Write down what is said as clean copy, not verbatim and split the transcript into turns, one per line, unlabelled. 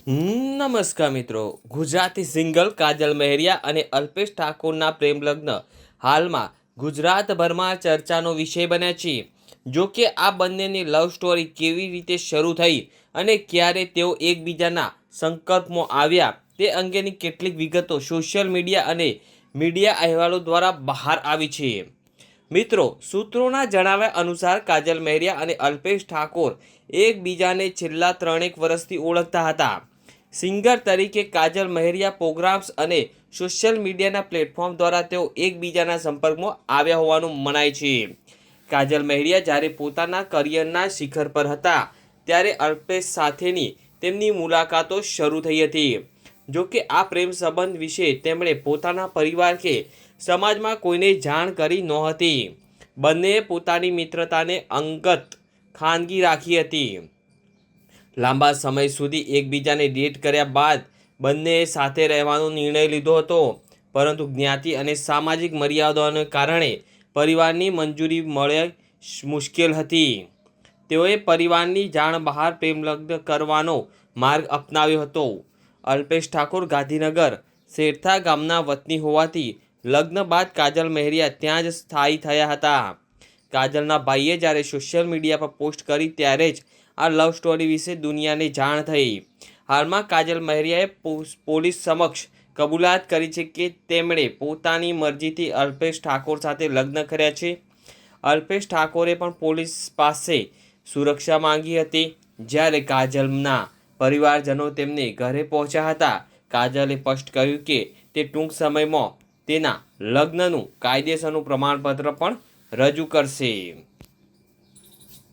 નમસ્કાર મિત્રો। ગુજરાતી સિંગલ કાજલ મહેરિયા અને અલ્પેશ ઠાકોરના પ્રેમ લગ્ન હાલમાં ગુજરાતભરમાં ચર્ચાનો વિષય બન્યા છે। જો કે આ બંનેની લવ સ્ટોરી કેવી રીતે શરૂ થઈ અને ક્યારે તેઓ એકબીજાના સંપર્કમાં આવ્યા તે અંગેની કેટલીક વિગતો સોશિયલ મીડિયા અને મીડિયા અહેવાલો દ્વારા બહાર આવી છે। મિત્રો, સૂત્રોના જણાવ્યા અનુસાર કાજલ મહેરિયા અને અલ્પેશ ઠાકોર એકબીજાને છેલ્લા 3 વર્ષથી ઓળખતા હતા। સિંગર તરીકે કાજલ મહેરિયા પ્રોગ્રામ્સ અને સોશિયલ મીડિયાના પ્લેટફોર્મ દ્વારા તેઓ એકબીજાના સંપર્કમાં આવ્યા હોવાનું મનાય છે। કાજલ મહેરિયા જ્યારે પોતાના કરિયરના શિખર પર હતા ત્યારે અલ્પેશ સાથેની તેમની મુલાકાતો શરૂ થઈ હતી। જો કે આ પ્રેમ સંબંધ વિશે તેમણે પોતાના પરિવાર કે સમાજમાં કોઈને જાણ કરી નહોતી। બંનેએ પોતાની મિત્રતાને અંગત ખાનગી રાખી હતી। લાંબા સમય સુધી એકબીજાને ડેટ કર્યા બાદ બંનેએ સાથે રહેવાનો નિર્ણય લીધો હતો, પરંતુ જ્ઞાતિ અને સામાજિક મર્યાદાઓને કારણે પરિવારની મંજૂરી મળવી મુશ્કેલ હતી। તેઓએ પરિવારની જાણ બહાર પ્રેમ લગ્ન કરવાનો માર્ગ અપનાવ્યો હતો। અલ્પેશ ઠાકોર ગાંધીનગર શેરથા ગામના વતની હોવાથી લગ્ન બાદ કાજલ મહેરિયા ત્યાં જ સ્થાયી થયા હતા। કાજલના ભાઈએ જ્યારે સોશિયલ મીડિયા પર પોસ્ટ કરી ત્યારે જ આ લવ સ્ટોરી વિશે દુનિયાને જાણ થઈ। હાલમાં કાજલ મહેરિયાએ પોલીસ સમક્ષ કબૂલાત કરી છે કે તેમણે પોતાની મરજીથી અલ્પેશ ઠાકોર સાથે લગ્ન કર્યા છે। અલ્પેશ ઠાકોરે પણ પોલીસ પાસે સુરક્ષા માંગી હતી। જ્યારે કાજલના પરિવારજનો તેમને ઘરે પહોંચ્યા હતા, કાજલે સ્પષ્ટ કહ્યું કે તે ટૂંક સમયમાં તેના લગ્નનું કાયદેસરનું પ્રમાણપત્ર પણ રજૂ કરશે।